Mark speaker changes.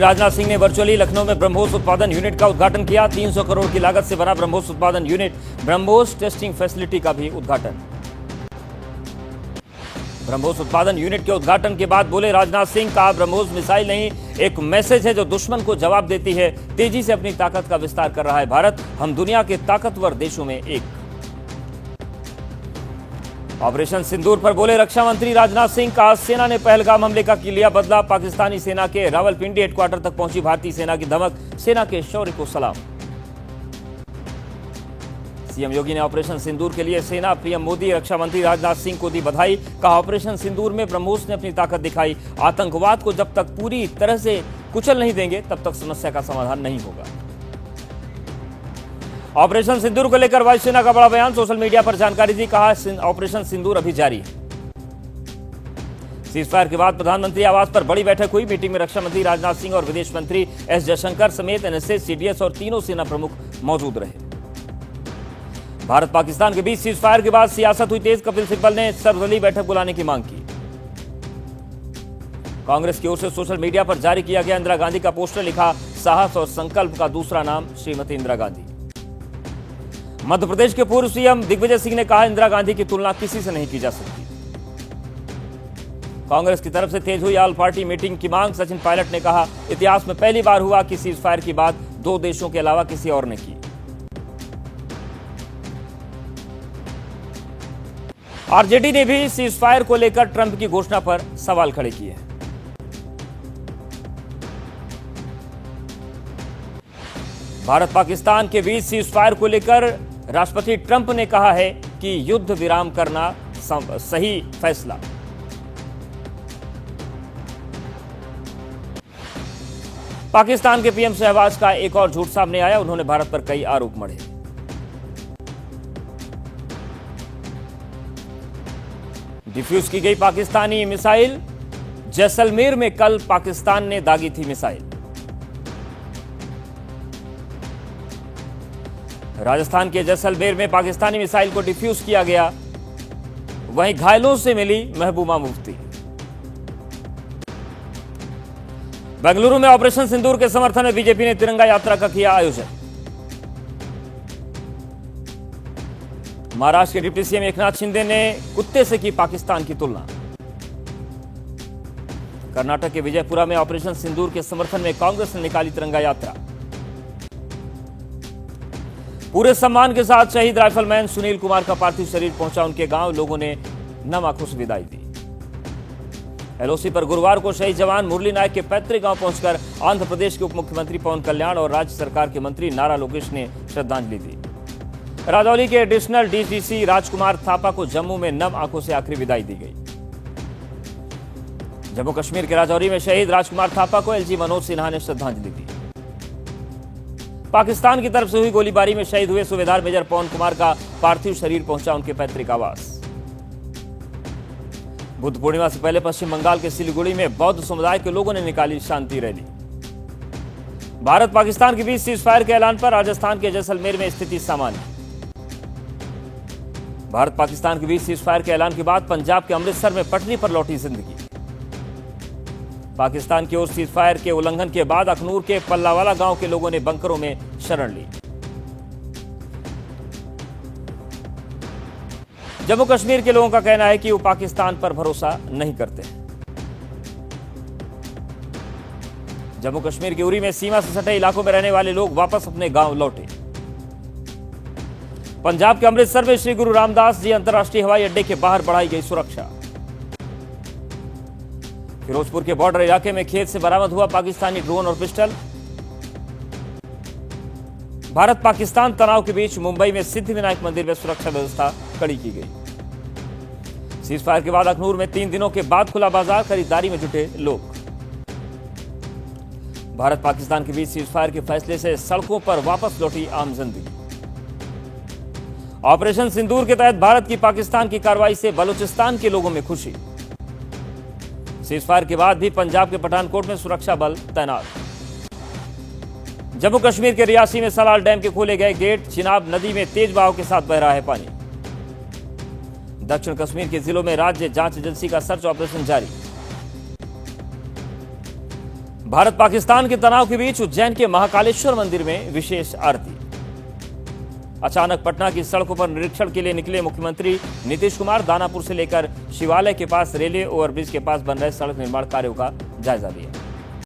Speaker 1: राजनाथ सिंह ने वर्चुअली लखनऊ में ब्रह्मोस उत्पादन यूनिट का उद्घाटन किया। 300 करोड़ की लागत से बना ब्रह्मोस उत्पादन यूनिट, ब्रह्मोस टेस्टिंग फैसिलिटी का भी उद्घाटन। ब्रह्मोस उत्पादन यूनिट के उद्घाटन के बाद बोले राजनाथ सिंह, कहा ब्रह्मोस मिसाइल नहीं, एक मैसेज है जो दुश्मन को जवाब देती है। तेजी से अपनी ताकत का विस्तार कर रहा है भारत, हम दुनिया के ताकतवर देशों में एक। ऑपरेशन सिंदूर पर बोले रक्षा मंत्री राजनाथ सिंह, कहा सेना ने पहलगाम हमले का लिया बदला। पाकिस्तानी सेना के रावलपिंडी हेडक्वार्टर तक पहुंची भारतीय सेना की धमक, सेना के शौर्य को सलाम। सीएम योगी ने ऑपरेशन सिंदूर के लिए सेना, पीएम मोदी, रक्षा मंत्री राजनाथ सिंह को दी बधाई। कहा ऑपरेशन सिंदूर में ब्रह्मोस ने अपनी ताकत दिखाई। आतंकवाद को जब तक पूरी तरह से कुचल नहीं देंगे तब तक समस्या का समाधान नहीं होगा। ऑपरेशन सिंदूर को लेकर वायुसेना का बड़ा बयान, सोशल मीडिया पर जानकारी दी। कहा ऑपरेशन सिंदूर अभी जारी है। सीजफायर के बाद प्रधानमंत्री आवास पर बड़ी बैठक हुई। मीटिंग में रक्षा मंत्री राजनाथ सिंह और विदेश मंत्री एस जयशंकर समेत एनएसएस, सीडीएस और तीनों सेना प्रमुख मौजूद रहे। भारत पाकिस्तान के बीच सीजफायर के बाद सियासत हुई तेज। कपिल सिब्बल ने सर्वदलीय बैठक बुलाने की मांग की। कांग्रेस की ओर से सोशल मीडिया पर जारी किया गया इंदिरा गांधी का पोस्टर, लिखा साहस और संकल्प का दूसरा नाम श्रीमती इंदिरा गांधी। मध्य प्रदेश के पूर्व सीएम दिग्विजय सिंह ने कहा इंदिरा गांधी की तुलना किसी से नहीं की जा सकती। कांग्रेस की तरफ से तेज हुई ऑल पार्टी मीटिंग की मांग। सचिन पायलट ने कहा इतिहास में पहली बार हुआ कि सीजफायर की बात दो देशों के अलावा किसी और ने की। आरजेडी ने भी सीजफायर को लेकर ट्रंप की घोषणा पर सवाल खड़े किए हैं। भारत पाकिस्तान के बीच सीजफायर को लेकर राष्ट्रपति ट्रंप ने कहा है कि युद्ध विराम करना सही फैसला। पाकिस्तान के पीएम शहबाज का एक और झूठ सामने आया। उन्होंने भारत पर कई आरोप मढ़े। डिफ्यूज की गई पाकिस्तानी मिसाइल, जैसलमेर में कल पाकिस्तान ने दागी थी मिसाइल। राजस्थान के जैसलमेर में पाकिस्तानी मिसाइल को डिफ्यूज किया गया। वहीं घायलों से मिली महबूबा मुफ्ती। बेंगलुरु में ऑपरेशन सिंदूर के समर्थन में बीजेपी ने तिरंगा यात्रा का किया आयोजन। महाराष्ट्र के डिप्टी सीएम एकनाथ शिंदे ने कुत्ते से की पाकिस्तान की तुलना। कर्नाटक के विजयपुरा में ऑपरेशन सिंदूर के समर्थन में कांग्रेस ने निकाली तिरंगा यात्रा। पूरे सम्मान के साथ शहीद राइफलमैन सुनील कुमार का पार्थिव शरीर पहुंचा उनके गांव। लोगों ने नम आंखों से विदाई दी। एलओसी पर गुरुवार को शहीद जवान मुरली नायक के पैतृक गांव पहुंचकर आंध्र प्रदेश के उप मुख्यमंत्री पवन कल्याण और राज्य सरकार के मंत्री नारा लोकेश ने श्रद्धांजलि दी। राजौली के एडिशनल डीजीसी राजकुमार थापा को जम्मू में नम आंखों से आखिरी विदाई दी गई। जम्मू कश्मीर के राजौरी में शहीद राजकुमार थापा को एलजी मनोज सिन्हा ने श्रद्धांजलि दी। पाकिस्तान की तरफ से हुई गोलीबारी में शहीद हुए सूबेदार मेजर पवन कुमार का पार्थिव शरीर पहुंचा उनके पैतृक आवास। बुद्ध पूर्णिमा से पहले पश्चिम बंगाल के सिलीगुड़ी में बौद्ध समुदाय के लोगों ने निकाली शांति रैली। भारत पाकिस्तान के बीच सीजफायर के ऐलान पर राजस्थान के जैसलमेर में स्थिति सामान्य। भारत पाकिस्तान के बीच सीजफायर के ऐलान के बाद पंजाब के अमृतसर में पटरी पर लौटी जिंदगी। पाकिस्तान की ओर सीजफायर के उल्लंघन के बाद अखनूर के पल्लावाला गांव के लोगों ने बंकरों में शरण ली। जम्मू कश्मीर के लोगों का कहना है कि वो पाकिस्तान पर भरोसा नहीं करते। जम्मू कश्मीर के उरी में सीमा से सटे इलाकों में रहने वाले लोग वापस अपने गांव लौटे। पंजाब के अमृतसर में श्री गुरु रामदास जी अंतर्राष्ट्रीय हवाई अड्डे के बाहर बढ़ाई गई सुरक्षा। फिरोजपुर के बॉर्डर इलाके में खेत से बरामद हुआ पाकिस्तानी ड्रोन और पिस्टल। भारत पाकिस्तान तनाव के बीच मुंबई में सिद्धिविनायक मंदिर में सुरक्षा व्यवस्था कड़ी की गई। सीजफायर के बाद अखनूर में 3 दिनों के बाद खुला बाजार, खरीदारी में जुटे लोग। भारत पाकिस्तान के बीच सीजफायर के फैसले से सड़कों पर वापस लौटी आम जिंदगी। ऑपरेशन सिंदूर के तहत भारत की पाकिस्तान की कार्रवाई से बलूचिस्तान के लोगों में खुशी। सीजफायर के बाद भी पंजाब के पठानकोट में सुरक्षा बल तैनात। जम्मू कश्मीर के रियासी में सलाल डैम के खोले गए गेट। चिनाब नदी में तेज बहाव के साथ बह रहा है पानी। दक्षिण कश्मीर के जिलों में राज्य जांच एजेंसी का सर्च ऑपरेशन जारी। भारत पाकिस्तान के तनाव के बीच उज्जैन के महाकालेश्वर मंदिर में विशेष आरती। अचानक पटना की सड़कों पर निरीक्षण के लिए निकले मुख्यमंत्री नीतीश कुमार। दानापुर से लेकर शिवालय के पास रेलवे ओवरब्रिज के पास बन रहे सड़क निर्माण कार्यों का जायजा लिया।